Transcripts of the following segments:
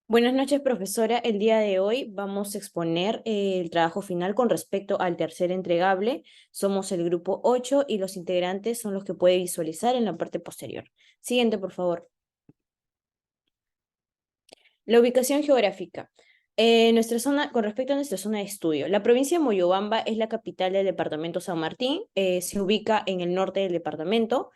Buenas noches, profesora. El día de hoy vamos a exponer el trabajo final con respecto al tercer entregable. Somos el grupo 8 y los integrantes son los que puede visualizar en la parte posterior. Siguiente, por favor. La ubicación geográfica. Nuestra zona, con respecto a nuestra zona de estudio, la provincia de Moyobamba es la capital del departamento San Martín, se ubica en el norte del departamento.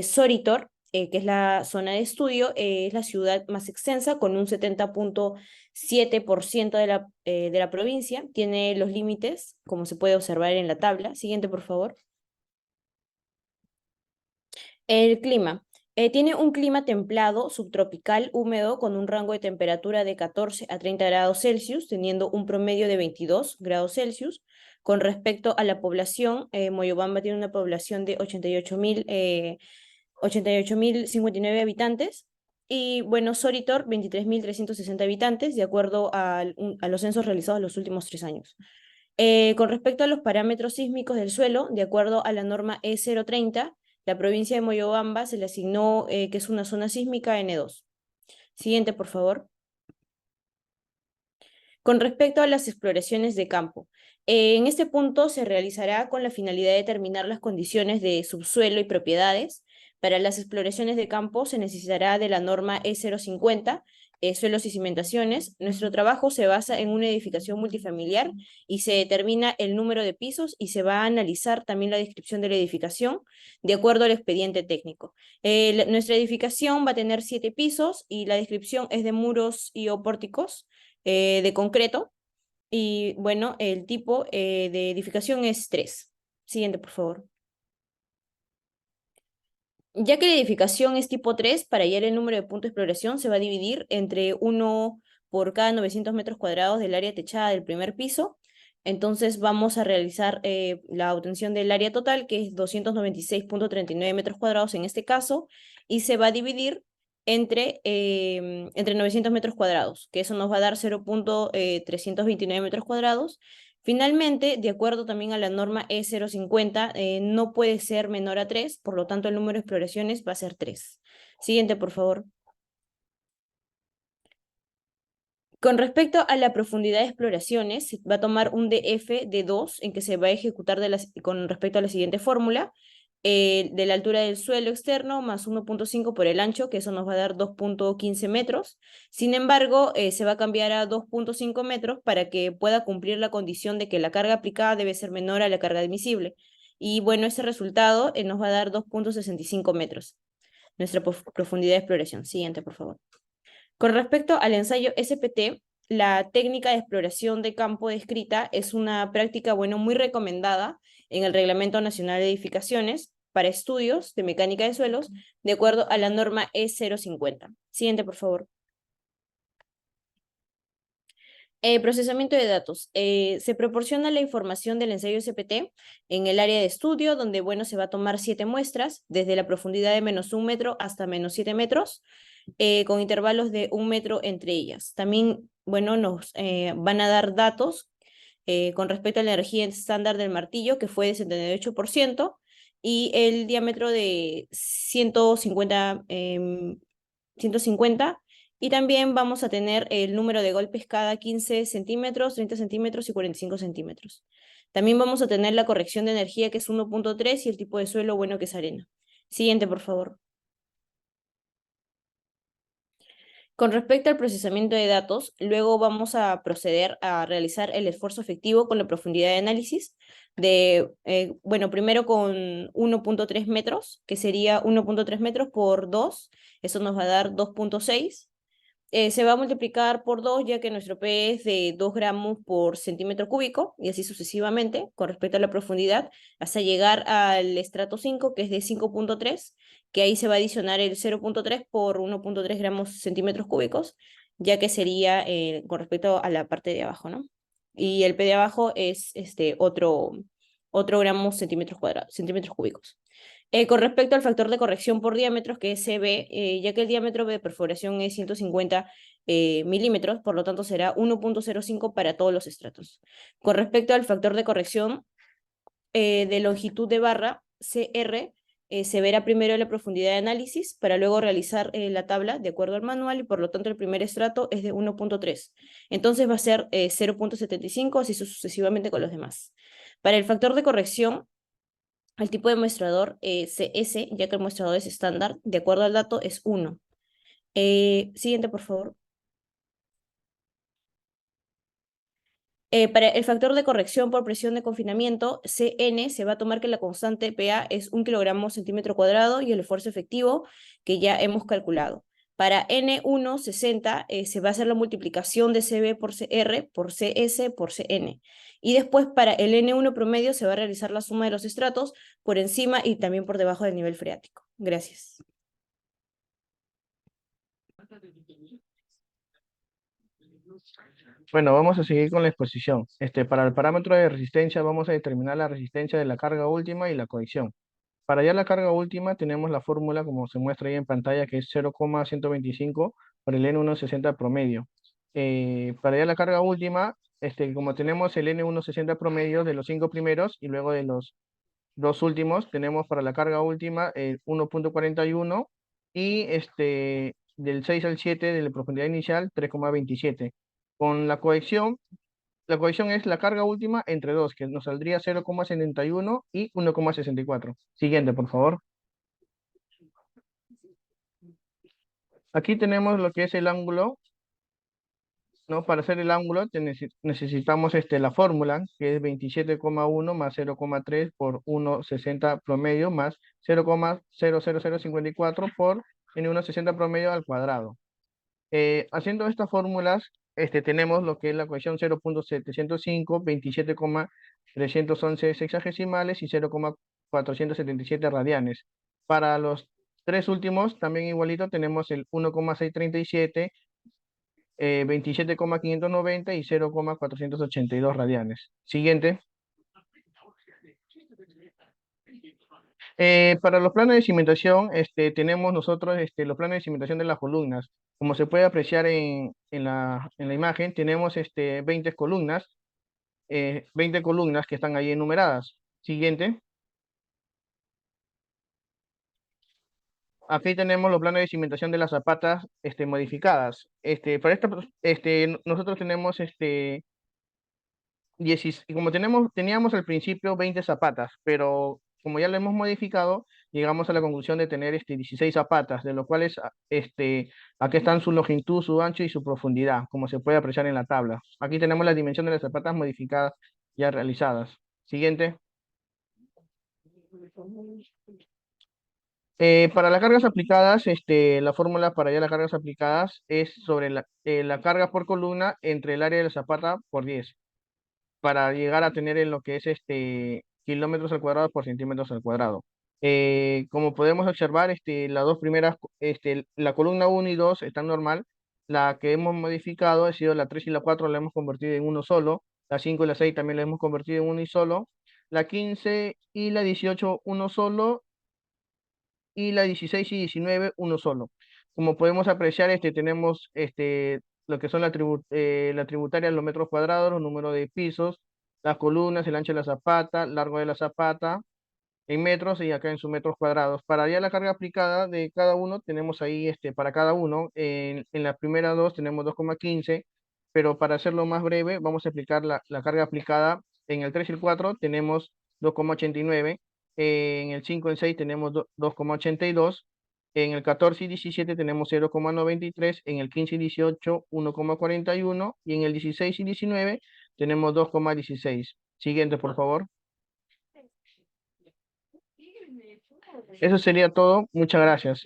Soritor, que es la zona de estudio, es la ciudad más extensa, con un 70,7% de la provincia. Tiene los límites, como se puede observar en la tabla. Siguiente, por favor. El clima. Tiene un clima templado, subtropical, húmedo, con un rango de temperatura de 14 a 30 grados Celsius, teniendo un promedio de 22 grados Celsius. Con respecto a la población, Moyobamba tiene una población de 88.059 habitantes. Y bueno, Soritor, 23.360 habitantes, de acuerdo a los censos realizados los últimos 3 años. Con respecto a los parámetros sísmicos del suelo, de acuerdo a la norma E030, la provincia de Moyobamba se le asignó que es una zona sísmica N2. Siguiente, por favor. Con respecto a las exploraciones de campo, en este punto se realizará con la finalidad de determinar las condiciones de subsuelo y propiedades. Para las exploraciones de campo se necesitará de la norma E050, suelos y cimentaciones. Nuestro trabajo se basa en una edificación multifamiliar y se determina el número de pisos y se va a analizar también la descripción de la edificación de acuerdo al expediente técnico. Nuestra edificación va a tener 7 pisos y la descripción es de muros y o pórticos de concreto. Y bueno, el tipo de edificación es 3. Siguiente, por favor. Ya que la edificación es tipo 3, para hallar el número de puntos de exploración se va a dividir entre uno por cada 900 metros cuadrados del área techada del primer piso. Entonces vamos a realizar la obtención del área total, que es 296,39 metros cuadrados en este caso, y se va a dividir entre 900 metros cuadrados, que eso nos va a dar 0,329 metros cuadrados. Finalmente, de acuerdo también a la norma E050, no puede ser menor a 3, por lo tanto el número de exploraciones va a ser 3. Siguiente, por favor. Con respecto a la profundidad de exploraciones, se va a tomar un DF de 2 en que se va a ejecutar con respecto a la siguiente fórmula, de la altura del suelo externo más 1,5 por el ancho, que eso nos va a dar 2,15 metros. Sin embargo, se va a cambiar a 2,5 metros para que pueda cumplir la condición de que la carga aplicada debe ser menor a la carga admisible. Y bueno, ese resultado nos va a dar 2,65 metros, nuestra profundidad de exploración. Siguiente, por favor. Con respecto al ensayo SPT, la técnica de exploración de campo descrita es una práctica, bueno, muy recomendada en el Reglamento Nacional de Edificaciones para estudios de mecánica de suelos, de acuerdo a la norma E050. Siguiente, por favor. Procesamiento de datos. Se proporciona la información del ensayo SPT en el área de estudio, donde, bueno, se va a tomar 7 muestras, desde la profundidad de -1 metro hasta -7 metros, con intervalos de 1 metro entre ellas. También, bueno, nos van a dar datos con respecto a la energía estándar del martillo, que fue de 78%, y el diámetro de 150, y también vamos a tener el número de golpes cada 15 centímetros, 30 centímetros y 45 centímetros. También vamos a tener la corrección de energía, que es 1,3, y el tipo de suelo, bueno, que es arena. Siguiente, por favor. Con respecto al procesamiento de datos, luego vamos a proceder a realizar el esfuerzo efectivo con la profundidad de análisis bueno, primero con 1,3 metros, que sería 1,3 metros por 2, eso nos va a dar 2,6. Se va a multiplicar por 2, ya que nuestro P es de 2 gramos por centímetro cúbico, y así sucesivamente, con respecto a la profundidad, hasta llegar al estrato 5, que es de 5,3, que ahí se va a adicionar el 0,3 por 1,3 gramos centímetros cúbicos, ya que sería con respecto a la parte de abajo, ¿no? Y el P de abajo es otro gramo centímetros cuadrados, centímetros cúbicos. Con respecto al factor de corrección por diámetros, que es CB, ya que el diámetro de perforación es 150 milímetros, por lo tanto será 1,05 para todos los estratos. Con respecto al factor de corrección de longitud de barra, CR, se verá primero la profundidad de análisis para luego realizar la tabla de acuerdo al manual y por lo tanto el primer estrato es de 1.3. Entonces va a ser 0.75, así sucesivamente con los demás. Para el factor de corrección, el tipo de muestrador CS, ya que el muestrador es estándar, de acuerdo al dato es 1. Siguiente, por favor. Para el factor de corrección por presión de confinamiento, CN, se va a tomar que la constante PA es 1 kilogramo centímetro cuadrado y el esfuerzo efectivo que ya hemos calculado. Para N1, 60, se va a hacer la multiplicación de CB por CR por CS por CN. Y después para el N1 promedio se va a realizar la suma de los estratos por encima y también por debajo del nivel freático. Gracias. Bueno, vamos a seguir con la exposición. Para el parámetro de resistencia vamos a determinar la resistencia de la carga última y la cohesión. Para hallar la carga última tenemos la fórmula como se muestra ahí en pantalla que es 0,125 por el N160 promedio. Para hallar la carga última, como tenemos el N160 promedio de los 5 primeros y luego de los dos últimos, tenemos para la carga última el 1.41 y del 6 al 7 de la profundidad inicial 3,27. Con la cohesión es la carga última entre dos, que nos saldría 0,71 y 1,64. Siguiente, por favor. Aquí tenemos lo que es el ángulo, ¿no? Para hacer el ángulo necesitamos la fórmula, que es 27,1 más 0,3 por 1,60 promedio más 0,00054 por N160 promedio al cuadrado. Haciendo estas fórmulas, tenemos lo que es la ecuación 0.705, 27,311 sexagesimales y 0,477 radianes. Para los tres últimos, también igualito, tenemos el 1,637, 27,590 y 0,482 radianes. Siguiente. Para los planos de cimentación, tenemos nosotros los planos de cimentación de las columnas. Como se puede apreciar en la imagen, tenemos 20 columnas, 20 columnas que están ahí enumeradas. Siguiente. Aquí tenemos los planos de cimentación de las zapatas modificadas. Para esta, nosotros tenemos como teníamos al principio 20 zapatas, pero como ya lo hemos modificado, llegamos a la conclusión de tener 16 zapatas, de lo cual aquí están su longitud, su ancho y su profundidad, como se puede apreciar en la tabla. Aquí tenemos la dimensión de las zapatas modificadas ya realizadas. Siguiente. Para las cargas aplicadas, la fórmula para ya las cargas aplicadas es sobre la carga por columna entre el área de la zapata por 10, para llegar a tener en lo que es kilómetros al cuadrado por centímetros al cuadrado. Como podemos observar, las dos primeras, la columna 1 y 2 están normal. La que hemos modificado ha sido la 3 y la 4, la hemos convertido en uno solo. La 5 y la 6 también la hemos convertido en uno y solo. La 15 y la 18, uno solo. Y la 16 y 19, uno solo. Como podemos apreciar, tenemos lo que son la tributaria, los metros cuadrados, los números de pisos, las columnas, el ancho de la zapata, largo de la zapata, en metros y acá en sus metros cuadrados. Para ya la carga aplicada de cada uno, tenemos ahí para cada uno, en las primeras dos tenemos 2,15, pero para hacerlo más breve, vamos a explicar la carga aplicada. En el 3 y el 4 tenemos 2,89, en el 5 y el 6 tenemos 2,82, en el 14 y 17 tenemos 0,93, en el 15 y 18 1,41 y en el 16 y 19 tenemos 2,16. Siguiente, por favor. Eso sería todo. Muchas gracias.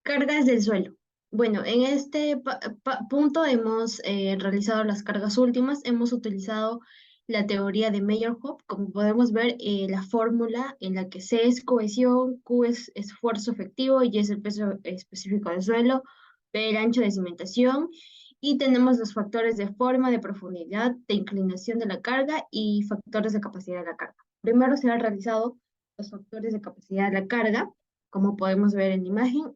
Cargas del suelo. Bueno, en este punto hemos realizado las cargas últimas, hemos utilizado la teoría de Meyerhoff. Como podemos ver, la fórmula en la que C es cohesión, Q es esfuerzo efectivo y es el peso específico del suelo, P el ancho de cimentación, y tenemos los factores de forma, de profundidad, de inclinación de la carga y factores de capacidad de la carga. Primero se han realizado los factores de capacidad de la carga. Como podemos ver en la imagen,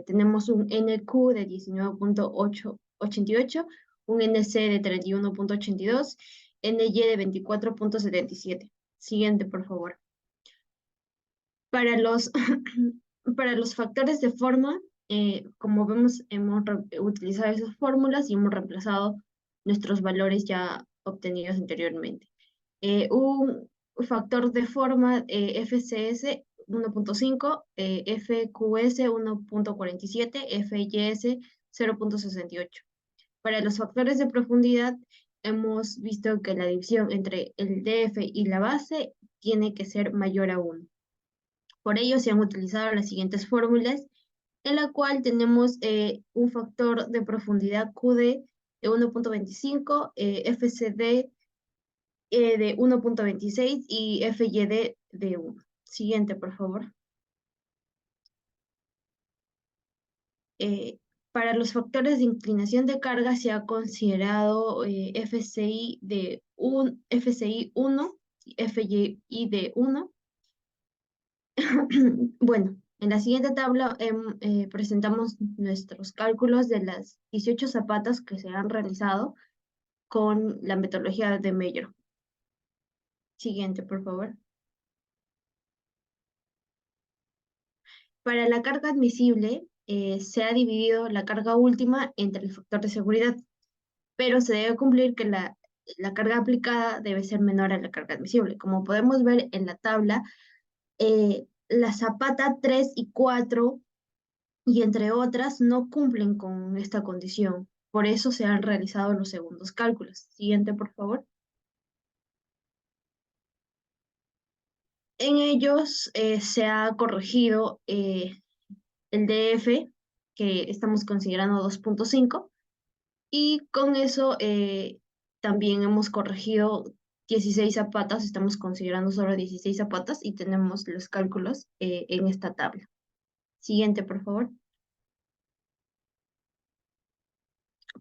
tenemos un NQ de 19,88, un NC de 31.82, NY de 24.77. Siguiente, por favor. Para los, para los factores de forma, como vemos, hemos utilizado esas fórmulas y hemos reemplazado nuestros valores ya obtenidos anteriormente. Un factor de forma FCS 1.5, FQS 1.47, FYS 0.68. Para los factores de profundidad, hemos visto que la división entre el DF y la base tiene que ser mayor a 1. Por ello se han utilizado las siguientes fórmulas, en la cual tenemos un factor de profundidad QD de 1.25, FCD de 1.26 y FYD de 1. Siguiente, por favor. Para los factores de inclinación de carga se ha considerado FCI de FCI 1 y FYI de 1. Bueno, en la siguiente tabla presentamos nuestros cálculos de las 18 zapatas que se han realizado con la metodología de Meyer. Siguiente, por favor. Para la carga admisible, se ha dividido la carga última entre el factor de seguridad, pero se debe cumplir que la carga aplicada debe ser menor a la carga admisible. Como podemos ver en la tabla, la zapata 3 y 4 y entre otras no cumplen con esta condición. Por eso se han realizado los segundos cálculos. Siguiente, por favor. En ellos se ha corregido el DF, que estamos considerando 2.5, y con eso también hemos corregido 16 zapatas, estamos considerando solo 16 zapatas y tenemos los cálculos en esta tabla. Siguiente, por favor.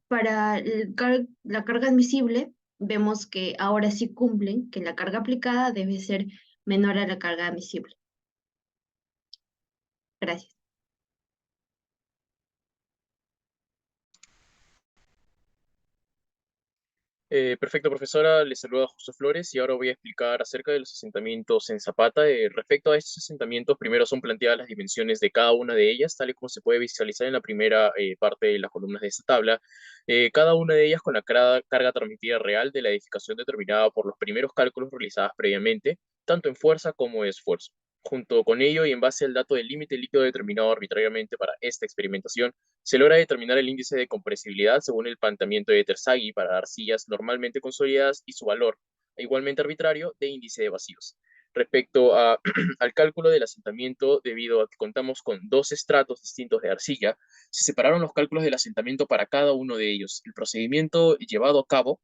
Para la carga admisible, vemos que ahora sí cumplen que la carga aplicada debe ser menor a la carga admisible. Gracias. Perfecto, profesora. Les saluda José Flores y ahora voy a explicar acerca de los asentamientos en Zapata. Respecto a estos asentamientos, primero son planteadas las dimensiones de cada una de ellas, tal y como se puede visualizar en la primera parte de las columnas de esta tabla. Cada una de ellas con la carga transmitida real de la edificación determinada por los primeros cálculos realizados previamente, tanto en fuerza como en esfuerzo. Junto con ello y en base al dato del límite líquido determinado arbitrariamente para esta experimentación, se logra determinar el índice de compresibilidad según el planteamiento de Terzaghi para arcillas normalmente consolidadas y su valor, igualmente arbitrario, de índice de vacíos. Respecto al cálculo del asentamiento, debido a que contamos con dos estratos distintos de arcilla, se separaron los cálculos del asentamiento para cada uno de ellos. El procedimiento llevado a cabo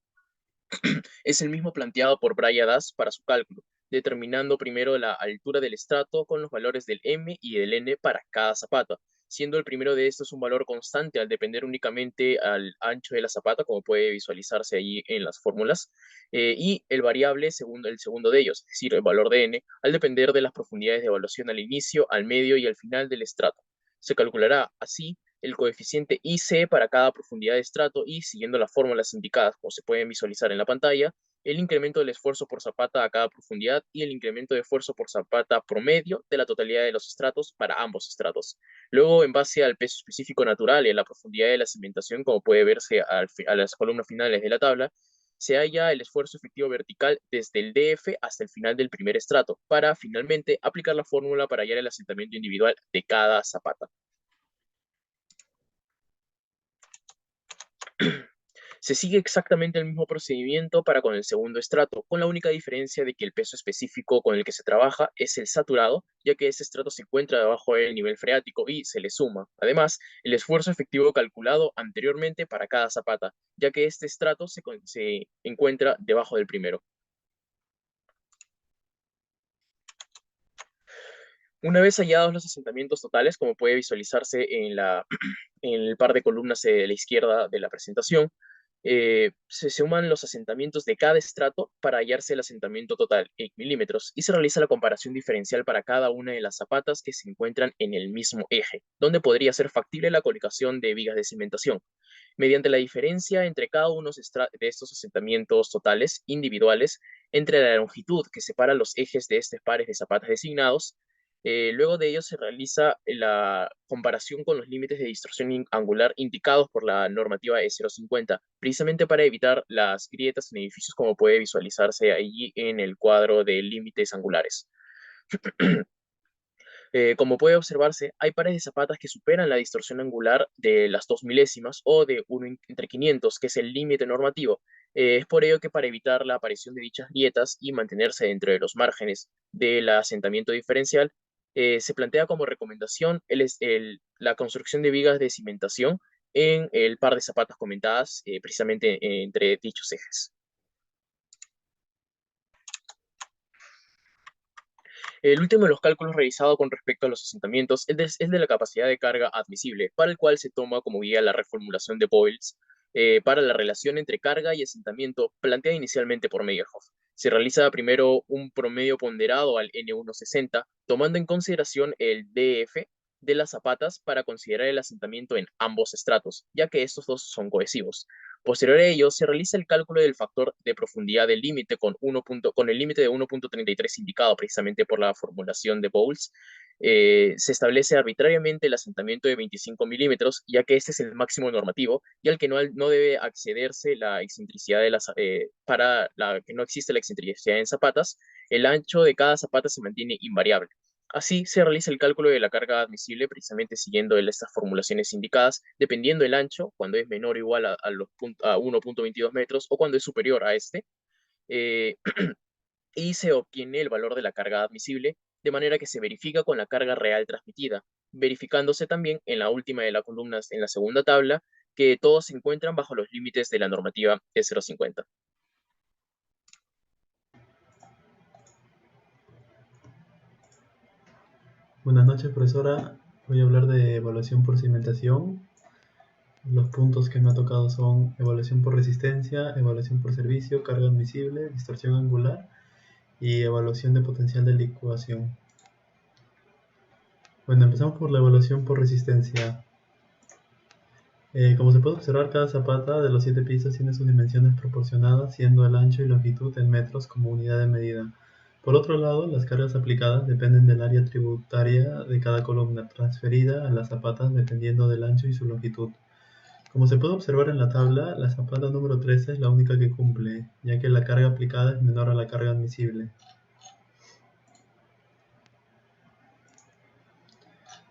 es el mismo planteado por Brian Das para su cálculo, determinando primero la altura del estrato con los valores del M y del N para cada zapata, siendo el primero de estos un valor constante al depender únicamente al ancho de la zapata, como puede visualizarse ahí en las fórmulas, y el variable segundo, el segundo de ellos, es decir, el valor de N, al depender de las profundidades de evaluación al inicio, al medio y al final del estrato. Se calculará así el coeficiente IC para cada profundidad de estrato y, siguiendo las fórmulas indicadas, como se pueden visualizar en la pantalla, el incremento del esfuerzo por zapata a cada profundidad y el incremento de esfuerzo por zapata promedio de la totalidad de los estratos para ambos estratos. Luego, en base al peso específico natural y a la profundidad de la cimentación, como puede verse a las columnas finales de la tabla, se halla el esfuerzo efectivo vertical desde el DF hasta el final del primer estrato, para finalmente aplicar la fórmula para hallar el asentamiento individual de cada zapata. Se sigue exactamente el mismo procedimiento para con el segundo estrato, con la única diferencia de que el peso específico con el que se trabaja es el saturado, ya que ese estrato se encuentra debajo del nivel freático y se le suma, además, el esfuerzo efectivo calculado anteriormente para cada zapata, ya que este estrato se encuentra debajo del primero. Una vez hallados los asentamientos totales, como puede visualizarse en el par de columnas de la izquierda de la presentación, Se suman los asentamientos de cada estrato para hallarse el asentamiento total en milímetros y se realiza la comparación diferencial para cada una de las zapatas que se encuentran en el mismo eje, donde podría ser factible la colocación de vigas de cimentación. Mediante la diferencia entre cada uno de estos asentamientos totales individuales, entre la longitud que separa los ejes de estos pares de zapatas designados, luego de ello se realiza la comparación con los límites de distorsión angular indicados por la normativa E050, precisamente para evitar las grietas en edificios como puede visualizarse allí en el cuadro de límites angulares. Como puede observarse, hay pares de zapatas que superan la distorsión angular de las 2 milésimas o de 1 entre 500, que es el límite normativo. Es por ello que para evitar la aparición de dichas grietas y mantenerse dentro de los márgenes del asentamiento diferencial, se plantea como recomendación la construcción de vigas de cimentación en el par de zapatas comentadas precisamente entre dichos ejes. El último de los cálculos realizado con respecto a los asentamientos es de la capacidad de carga admisible, para el cual se toma como guía la reformulación de Boyles para la relación entre carga y asentamiento planteada inicialmente por Meyerhoff. Se realiza primero un promedio ponderado al N160, tomando en consideración el DF de las zapatas para considerar el asentamiento en ambos estratos, ya que estos dos son cohesivos. Posterior a ello, se realiza el cálculo del factor de profundidad del límite con el límite de 1.33 indicado precisamente por la formulación de Bowles. Se establece arbitrariamente el asentamiento de 25 milímetros, ya que este es el máximo normativo y al que no debe accederse la excentricidad para la que no existe la excentricidad en zapatas. El ancho de cada zapata se mantiene invariable. Así se realiza el cálculo de la carga admisible precisamente siguiendo estas formulaciones indicadas, dependiendo del ancho, cuando es menor o igual a 1.22 metros o cuando es superior a este, eh, y se obtiene el valor de la carga admisible, de manera que se verifica con la carga real transmitida, verificándose también en la última de las columnas en la segunda tabla que todos se encuentran bajo los límites de la normativa E050. Buenas noches, profesora. Voy a hablar de evaluación por cimentación. Los puntos que me ha tocado son evaluación por resistencia, evaluación por servicio, carga admisible, distorsión angular y evaluación de potencial de licuación. Bueno, empezamos por la evaluación por resistencia. Como se puede observar, cada zapata de los 7 pisos tiene sus dimensiones proporcionadas, siendo el ancho y longitud en metros como unidad de medida. Por otro lado, las cargas aplicadas dependen del área tributaria de cada columna, transferida a las zapatas dependiendo del ancho y su longitud. Como se puede observar en la tabla, la zapata número 13 es la única que cumple, ya que la carga aplicada es menor a la carga admisible.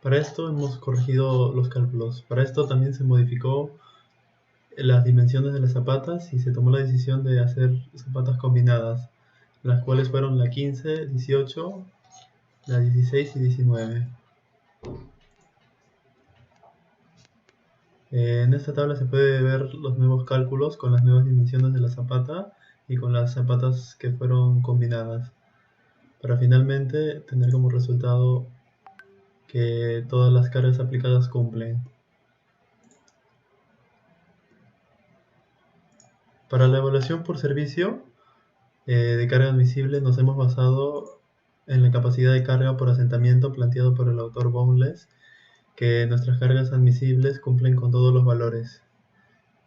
Para esto hemos corregido los cálculos. Para esto también se modificó las dimensiones de las zapatas y se tomó la decisión de hacer zapatas combinadas, las cuales fueron la 15, 18, la 16 y 19. En esta tabla se puede ver los nuevos cálculos con las nuevas dimensiones de la zapata y con las zapatas que fueron combinadas, para finalmente tener como resultado que todas las cargas aplicadas cumplen. Para la evaluación por servicio de carga admisible nos hemos basado en la capacidad de carga por asentamiento planteado por el autor Boundless, que nuestras cargas admisibles cumplen con todos los valores.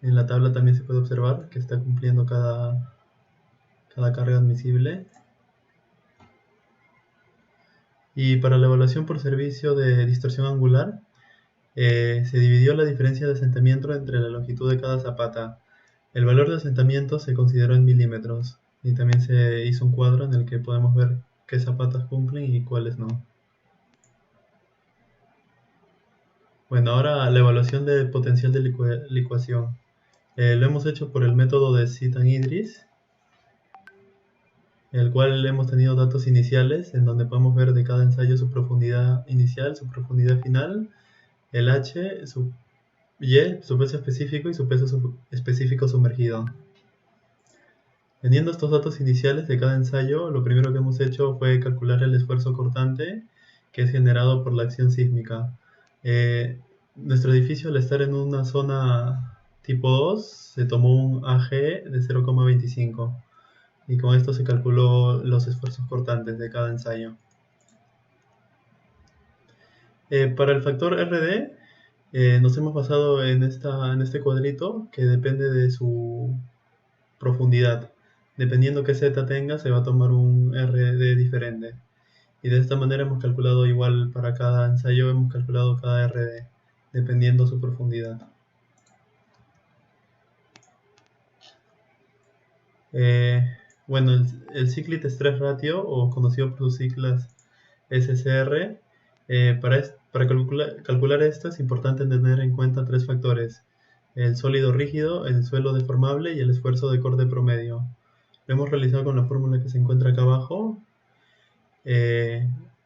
En la tabla también se puede observar que está cumpliendo cada carga admisible. Y para la evaluación por servicio de distorsión angular, se dividió la diferencia de asentamiento entre la longitud de cada zapata. El valor de asentamiento se consideró en milímetros y también se hizo un cuadro en el que podemos ver qué zapatas cumplen y cuáles no. Bueno, ahora la evaluación de potencial de licuación. Lo hemos hecho por el método de Zitan-Idris, el cual hemos tenido datos iniciales en donde podemos ver de cada ensayo su profundidad inicial, su profundidad final, el H, su Y, su peso específico y su peso específico sumergido. Teniendo estos datos iniciales de cada ensayo, lo primero que hemos hecho fue calcular el esfuerzo cortante que es generado por la acción sísmica. Nuestro edificio, al estar en una zona tipo 2 se tomó un AG de 0,25 y con esto se calculó los esfuerzos cortantes de cada ensayo. Para el factor RD nos hemos basado en este cuadrito que depende de su profundidad. Dependiendo qué Z tenga, se va a tomar un RD diferente. Y de esta manera hemos calculado igual para cada ensayo, hemos calculado cada RD, dependiendo su profundidad. Bueno, el Cyclic Stress Ratio, o conocido por sus siglas SSR, para calcular esto es importante tener en cuenta tres factores: el sólido rígido, el suelo deformable y el esfuerzo de corte promedio. Lo hemos realizado con la fórmula que se encuentra acá abajo,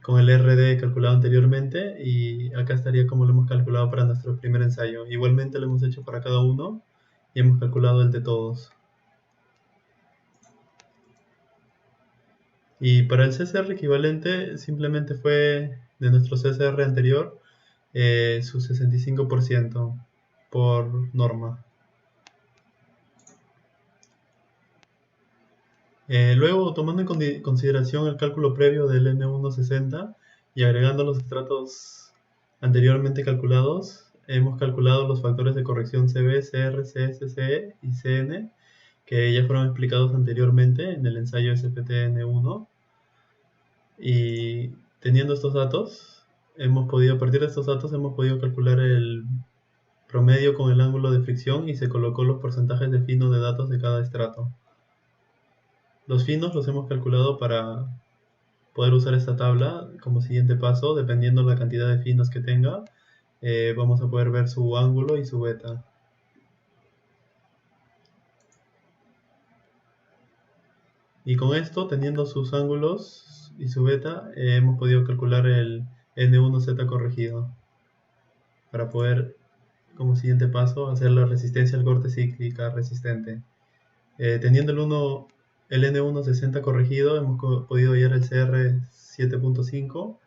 con el RD calculado anteriormente, y acá estaría como lo hemos calculado para nuestro primer ensayo. Igualmente lo hemos hecho para cada uno y hemos calculado el de todos. Y para el CCR equivalente simplemente fue de nuestro CCR anterior su 65% por norma. Luego, tomando en consideración el cálculo previo del N160 y agregando los estratos anteriormente calculados, hemos calculado los factores de corrección CB, CR, CS, CE y CN, que ya fueron explicados anteriormente en el ensayo SPT-N1. Y teniendo estos datos, a partir de estos datos hemos podido calcular el promedio con el ángulo de fricción y se colocó los porcentajes de fino de datos de cada estrato. Los finos los hemos calculado para poder usar esta tabla como siguiente paso. Dependiendo la cantidad de finos que tenga, vamos a poder ver su ángulo y su beta. Y con esto, teniendo sus ángulos y su beta, hemos podido calcular el N1Z corregido para poder, como siguiente paso, hacer la resistencia al corte cíclica resistente. Teniendo el N160 corregido, hemos podido hallar el CR 7.5,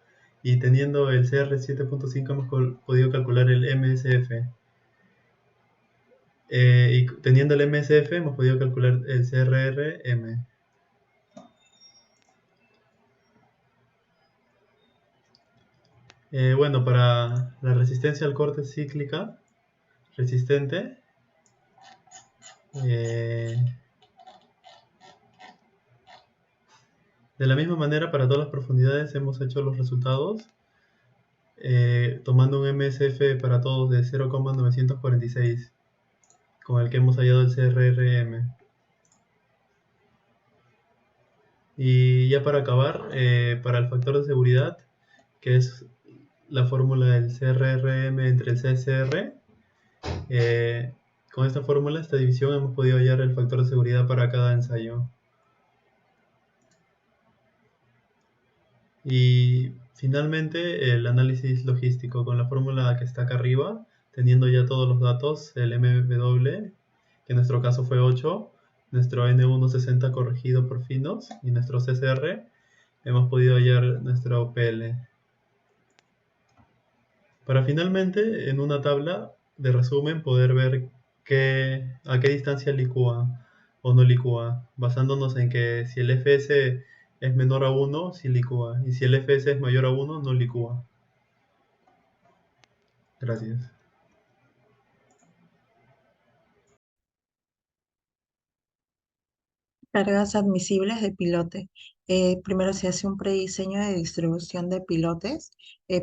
y teniendo el CR 7.5 hemos podido calcular el MSF. Y teniendo el MSF hemos podido calcular el CRR-M. Bueno, para la resistencia al corte cíclica resistente, de la misma manera, para todas las profundidades hemos hecho los resultados, tomando un MSF para todos de 0,946, con el que hemos hallado el CRR-M. Y ya para acabar, para el factor de seguridad, que es la fórmula del CRR-M entre el CSR, con esta fórmula, esta división, hemos podido hallar el factor de seguridad para cada ensayo. Y finalmente, el análisis logístico con la fórmula que está acá arriba, teniendo ya todos los datos, el MW, que en nuestro caso fue 8, nuestro N160 corregido por finos y nuestro CCR, hemos podido hallar nuestro PL. Para finalmente, en una tabla de resumen, poder ver a qué distancia licúa o no licúa, basándonos en que si el FS es menor a 1, sí licúa, y si el FS es mayor a 1, no licúa. Gracias. Cargas admisibles de pilote. Primero se hace un prediseño de distribución de pilotes.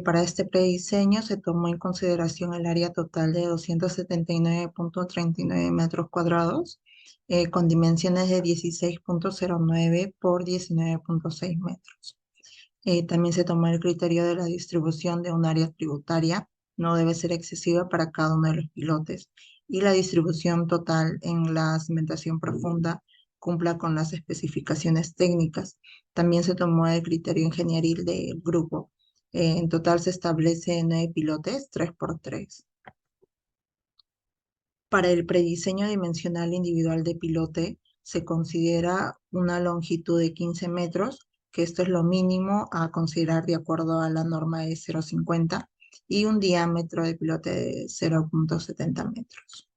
Para este prediseño se tomó en consideración el área total de 279.39 metros cuadrados, con dimensiones de 16.09 por 19.6 metros. También se tomó el criterio de la distribución de un área tributaria, no debe ser excesiva para cada uno de los pilotes, y la distribución total en la cimentación profunda cumpla con las especificaciones técnicas. También se tomó el criterio ingenieril del grupo. En total se establece 9 pilotes, 3×3. Para el prediseño dimensional individual de pilote se considera una longitud de 15 metros, que esto es lo mínimo a considerar de acuerdo a la norma de 0,50, y un diámetro de pilote de 0,70 metros.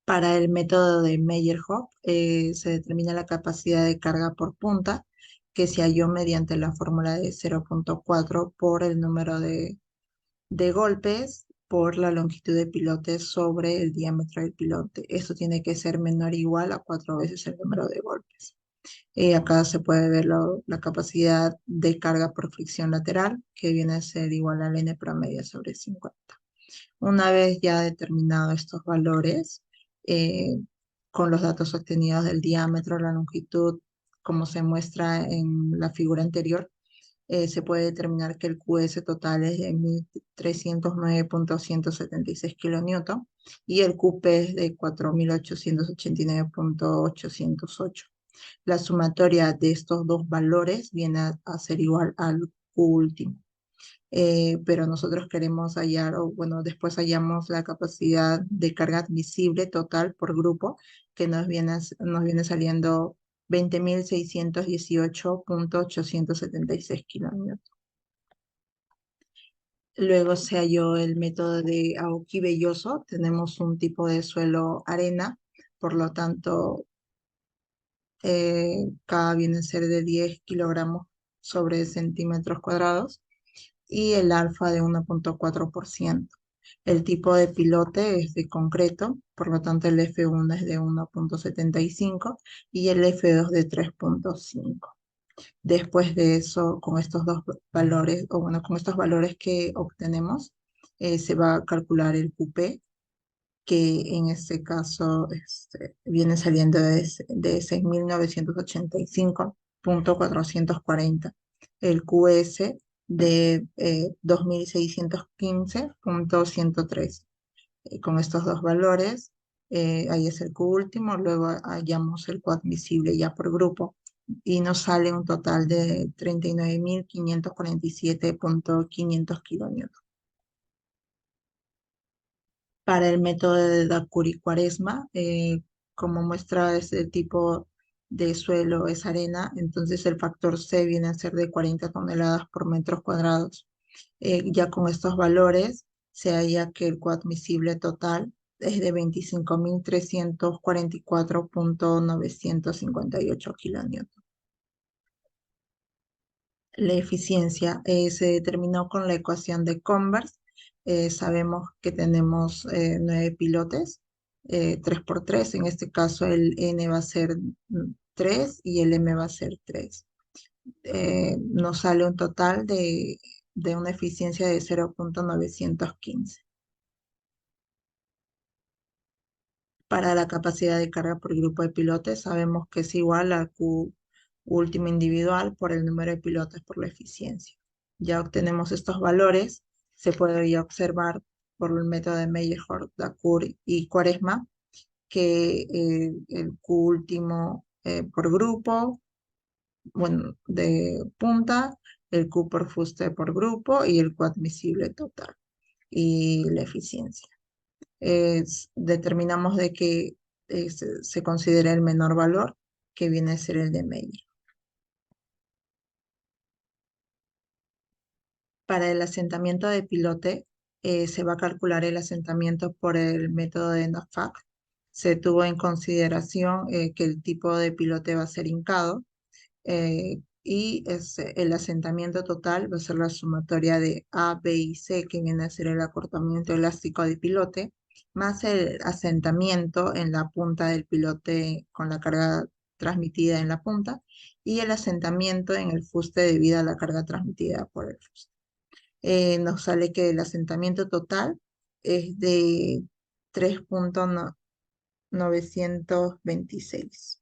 Para el método de Meyerhoff se determina la capacidad de carga por punta que se halló mediante la fórmula de 0.4 por el número de golpes por la longitud de pilote sobre el diámetro del pilote. Esto tiene que ser menor o igual a 4 veces el número de golpes. Acá se puede ver la capacidad de carga por fricción lateral, que viene a ser igual al N promedio sobre 50. Una vez ya determinados estos valores, eh, con los datos obtenidos del diámetro, la longitud, como se muestra en la figura anterior, se puede determinar que el QS total es de 1309.176 kilonewton y el QP es de 4889.808. La sumatoria de estos dos valores viene a ser igual al Q último. Pero nosotros queremos hallar, o bueno, después hallamos la capacidad de carga admisible total por grupo, que nos viene saliendo 20.618.876 kilonewton. Luego se halló el método de Aoki-Belloso. Tenemos un tipo de suelo arena, por lo tanto, cada viene a ser de 10 kilogramos sobre centímetros cuadrados y el alfa de 1.4%. El tipo de pilote es de concreto, por lo tanto el F1 es de 1.75 y el F2 de 3.5. Después de eso, con estos dos valores, o bueno, con estos valores que obtenemos, se va a calcular el QP, que en este caso viene saliendo de 6.985.440. El QS de 2.615.113. Con estos dos valores, ahí es el Q último, luego hallamos el Q admisible ya por grupo y nos sale un total de 39.547.500 kilonewton. Para el método de Dacuri-Quaresma, como muestra este tipo de suelo es arena, entonces el factor C viene a ser de 40 toneladas por metros cuadrados. Ya con estos valores se halla que el coadmisible total es de 25.344.958 kilonewton. La eficiencia se determinó con la ecuación de Converse. Sabemos que tenemos 9 pilotes, 3 por 3. En este caso el N va a ser 3 y el M va a ser 3. Nos sale un total de una eficiencia de 0.915. Para la capacidad de carga por grupo de pilotes, sabemos que es igual al Q último individual por el número de pilotes por la eficiencia. Ya obtenemos estos valores, se podría observar por el método de Meyerhoff, Dacuri y Quaresma que el Q último por grupo, bueno, de punta, el Q por fuste por grupo y el Q admisible total y la eficiencia. Determinamos de que se considera el menor valor, que viene a ser el de Meyer. Para el asentamiento de pilote, se va a calcular el asentamiento por el método de NAFAC. Se tuvo en consideración que el tipo de pilote va a ser hincado y el asentamiento total va a ser la sumatoria de A, B y C, que viene a ser el acortamiento elástico de pilote, más el asentamiento en la punta del pilote con la carga transmitida en la punta y el asentamiento en el fuste debido a la carga transmitida por el fuste. Nos sale que el asentamiento total es de 3.926.